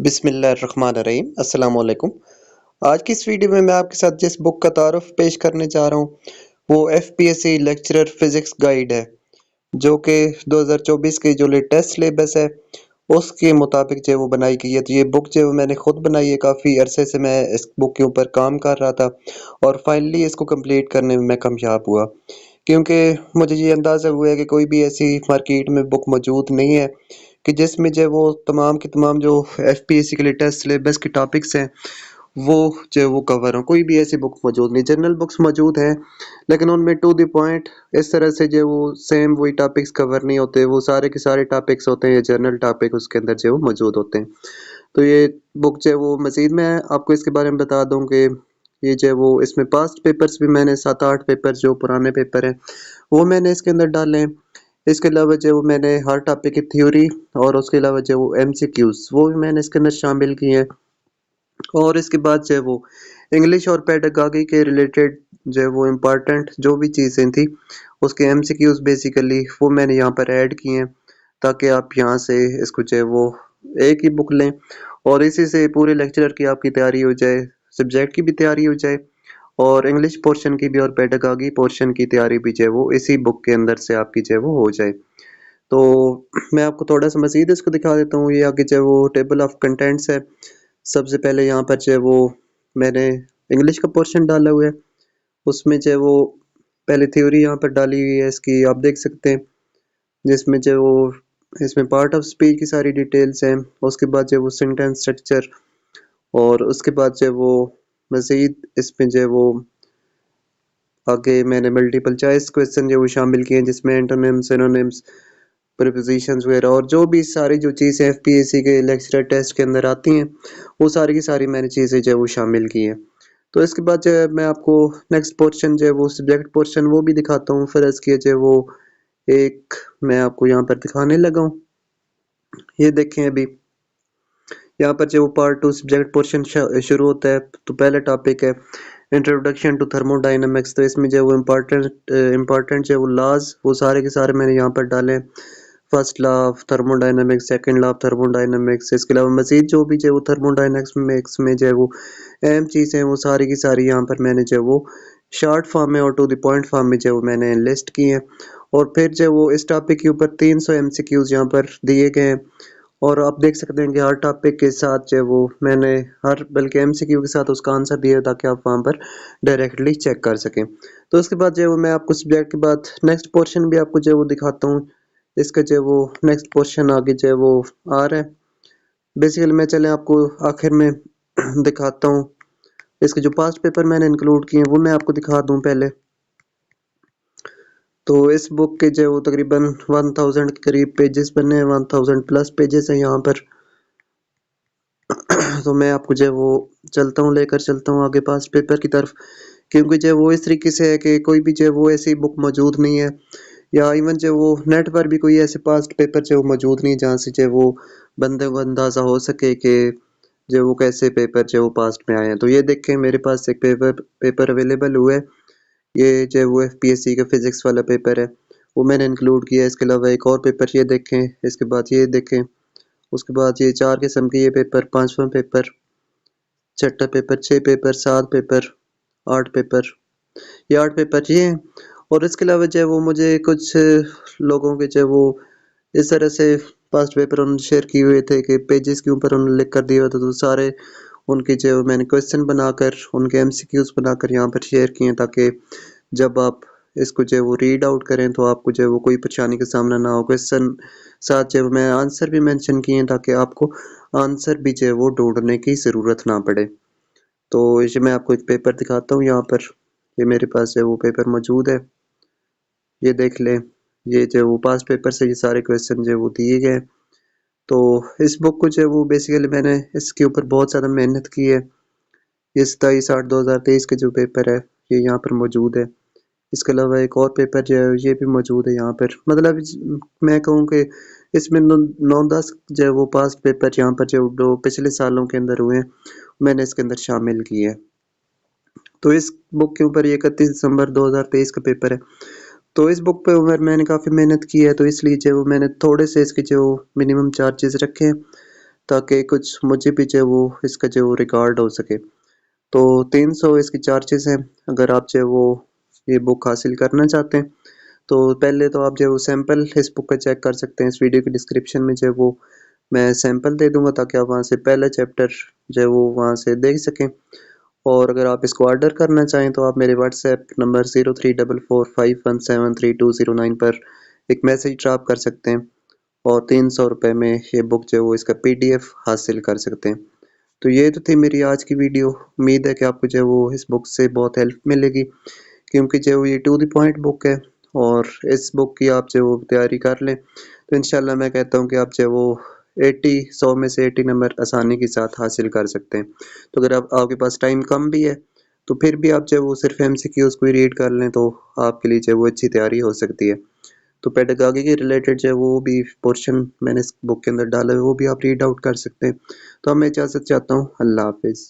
बिस्मिल्लाहिर्रहमानिर्रहीम अस्सलाम वालेकुम। आज की इस वीडियो में मैं आपके साथ जिस बुक का तारुफ पेश करने जा रहा हूँ वो एफपीएससी लेक्चरर फिजिक्स गाइड है, जो कि 2024 की जो लेटेस्ट सिलेबस है उसके मुताबिक जो वो बनाई गई है। तो ये बुक जो मैंने खुद बनाई है, काफ़ी अरसे से मैं इस बुक के ऊपर काम कर रहा था और फाइनली इसको कंप्लीट करने में मैं कामयाब हुआ, क्योंकि मुझे ये अंदाज़ा हुआ है कि कोई भी ऐसी मार्केट में बुक मौजूद नहीं है कि जिसमें जो वो तमाम की तमाम जो एफपीएससी के लेटेस्ट सिलेबस के टॉपिक्स हैं वो जो वो कवर हो। कोई भी ऐसी बुक मौजूद नहीं। जनरल बुक्स मौजूद हैं, लेकिन उनमें टू द पॉइंट इस तरह से जो वो सेम वही टॉपिक्स कवर नहीं होते। वो सारे के सारे टॉपिक्स होते हैं, ये जनरल टॉपिक उसके अंदर जो वो मौजूद होते हैं। तो ये बुक जो है वो मज़ीद मैं आपको इसके बारे में बता दूं कि ये जो है वो इसमें पास्ट पेपर्स भी मैंने 7-8 पेपर जो पुराने पेपर हैं वो मैंने इसके अंदर डाले हैं। इसके अलावा जो मैंने हर टॉपिक की थ्योरी और उसके अलावा जो वो एमसीक्यूज वो भी मैंने इसके अंदर शामिल किए हैं। और इसके बाद जो है वो इंग्लिश और पेडागॉजी के रिलेटेड जो है वो इम्पोर्टेंट जो भी चीज़ें थी उसके एमसीक्यूज बेसिकली वो मैंने यहाँ पर ऐड किए हैं, ताकि आप यहाँ से इसको जो है वो एक ही बुक लें और इसी से पूरे लेक्चर की आपकी तैयारी हो जाए, सब्जेक्ट की भी तैयारी हो जाए और इंग्लिश पोर्शन की भी और पेडागॉजी पोर्शन की तैयारी भी जो है वो इसी बुक के अंदर से आपकी जो है वो हो जाए। तो मैं आपको थोड़ा सा मज़ीद इसको दिखा देता हूँ। ये आगे जो है वो टेबल ऑफ कंटेंट्स है। सबसे पहले यहाँ पर जो है वो मैंने इंग्लिश का पोर्शन डाला हुआ है, उसमें जो है वो पहले थ्योरी यहाँ पर डाली हुई है इसकी, आप देख सकते हैं, जिसमें जो है वो इसमें पार्ट ऑफ स्पीच की सारी डिटेल्स हैं। उसके बाद जो है वो सेंटेंस स्ट्रक्चर और उसके बाद जो है वो मज़ीद इसमें जो है वो आगे मैंने मल्टीपल चॉइस क्वेश्चन जो वो शामिल किए हैं, जिसमें एंटोनिम्स, सिनोनिम्स, प्रीपोजिशंस वगैरह और जो भी सारी जो चीज़ें एफपीएससी के लेक्चरर टेस्ट के अंदर आती हैं वो सारी की सारी मैंने चीज़ें जो है वो शामिल की हैं। तो इसके बाद जो है मैं आपको नेक्स्ट पोर्शन जो है वो सब्जेक्ट पोर्शन वो भी दिखाता हूँ। फ़र्ज़ किया जो है वो एक मैं आपको यहाँ पर दिखाने लगा हूँ। ये देखें, अभी यहाँ पर जो वो पार्ट 2 सब्जेक्ट पोर्शन शुरू होता है। तो पहला टॉपिक है इंट्रोडक्शन टू थर्मोडायनामिक्स। तो इसमें जो है वो इम्पोर्टेंट जो है वो लॉज वो सारे के सारे मैंने यहाँ पर डाले। First law of thermodynamics, second law of thermodynamics, इसके अलावा मजीद जो भी जो है वो थर्मोडायनामिक्स में जो है वो अहम चीज़ें हैं वो सारी की सारी यहाँ पर मैंने जो है वो शॉर्ट फॉर्म में और टू द पॉइंट फॉर्म में जो है वो मैंने लिस्ट की है। और फिर जो है वो इस टॉपिक के ऊपर 300 एमसीक्यूज यहाँ पर दिए गए हैं और आप देख सकते हैं कि हर टॉपिक के साथ जो है वो मैंने हर बल्कि एमसीक्यू के साथ उसका आंसर दिया है, ताकि आप वहाँ पर डायरेक्टली चेक कर सकें। तो उसके बाद जो है वो मैं आपको सब्जेक्ट के बाद नेक्स्ट पोर्शन भी आपको जो है वो दिखाता हूँ। इसका जो है वो नेक्स्ट पोर्शन आगे जो है वो आ रहा है। बेसिकली मैं चले आपको आखिर में दिखाता हूँ। इसके जो पास्ट पेपर मैंने इंक्लूड किए हैं वो मैं आपको दिखा दूँ पहले। तो इस बुक के जो है वो तकरीबन 1000 के करीब पेजेस बने हैं, 1000 प्लस पेजेस हैं यहाँ पर। तो मैं आपको जो है वो लेकर चलता हूँ आगे पास्ट पेपर की तरफ, क्योंकि जो है वो इस तरीके से है कि कोई भी जो है वो ऐसी बुक मौजूद नहीं है, या इवन जो वो नेट पर भी कोई ऐसे पास्ट पेपर जो मौजूद नहीं जहाँ से जो वो बंदे को अंदाज़ा हो सके कि जो वो कैसे पेपर जो वो पास्ट में आए हैं। तो ये देखें, मेरे पास एक पेपर अवेलेबल हुआ है। ये जो वो एफपीएससी का फिजिक्स वाला पेपर है वो मैंने इंक्लूड किया है। इसके अलावा एक और पेपर ये देखें, इसके बाद ये देखें, उसके बाद ये 4 किस्म के ये पेपर, 5वां पेपर, छठा पेपर, 6 पेपर, 7 पेपर, 8 पेपर, ये 8 पेपर ये हैं। और इसके अलावा जो है वो मुझे कुछ लोगों के जो है वो इस तरह से पास्ट पेपर उन्होंने शेयर किए हुए थे कि पेजेस के ऊपर उन्होंने लिख कर दिया हुआ था। तो सारे उनके जो मैंने क्वेश्चन बनाकर उनके एमसीक्यूज बनाकर यहाँ पर शेयर किए, ताकि जब आप इसको जो है वो रीड आउट करें तो आपको जो है वो कोई परेशानी का सामना ना हो। क्वेश्चन साथ जो मैं आंसर भी मेंशन किए हैं, ताकि आपको आंसर भी जो है वो ढूंढने की ज़रूरत ना पड़े। तो ये मैं आपको एक पेपर दिखाता हूँ यहाँ पर। ये मेरे पास है वो पेपर मौजूद है, ये देख लें। ये जो वो पास्ट पेपर से ये सारे क्वेश्चन जो वो दिए गए। तो इस बुक को जो है वो बेसिकली मैंने इसके ऊपर बहुत ज़्यादा मेहनत की है। ये 27/8/2023 के जो पेपर है ये यहाँ पर मौजूद है। इसके अलावा एक और पेपर जो है ये भी मौजूद है यहाँ पर। मतलब मैं कहूँ कि इसमें 9-10 जो है वो पास्ट पेपर यहाँ पर जो पिछले सालों के अंदर हुए हैं मैंने इसके अंदर शामिल किए हैं। तो इस बुक के ऊपर 31 दिसंबर 2023 का पेपर है। तो इस बुक पे मैंने काफ़ी मेहनत की है, तो इसलिए जो मैंने थोड़े से इसके जो मिनिमम चार्जेस रखे हैं, ताकि कुछ मुझे भी जो है वो इसका जो है रिकॉर्ड हो सके। तो 300 इसकी चार्जेस हैं। अगर आप जो है वो ये बुक हासिल करना चाहते हैं तो पहले तो आप जो है वो सैंपल इस बुक का चेक कर सकते हैं। इस वीडियो के डिस्क्रिप्शन में जो है वो मैं सैंपल दे दूंगा ताकि आप वहाँ से पहला चैप्टर जो है वो वहाँ से देख सकें। और अगर आप इसको ऑर्डर करना चाहें तो आप मेरे व्हाट्सएप नंबर 0344517320 पर एक मैसेज ड्रॉप कर सकते हैं और 300 रुपये में ये बुक जो है वो इसका PDF हासिल कर सकते हैं। तो ये तो थी मेरी आज की वीडियो। उम्मीद है कि आपको जो है वो इस बुक से बहुत हेल्प मिलेगी, क्योंकि जो है वो ये टू द पॉइंट बुक है और इस बुक की आप जो है वो तैयारी कर लें तो इंशाल्लाह मैं कहता हूँ कि आप जो है वो 100 में से 80 नंबर आसानी के साथ हासिल कर सकते हैं। तो अगर आपके पास टाइम कम भी है तो फिर भी आप जो है वो सिर्फ MCQs को ही रीड कर लें तो आपके लिए जो है वो अच्छी तैयारी हो सकती है। तो पेडागॉजी के रिलेटेड जो है वो भी पोर्शन मैंने इस बुक के अंदर डाला है, वो भी आप रीड आउट कर सकते हैं। तो अब मैं इजाज़त चाहता हूँ। अल्लाह हाफ़िज़।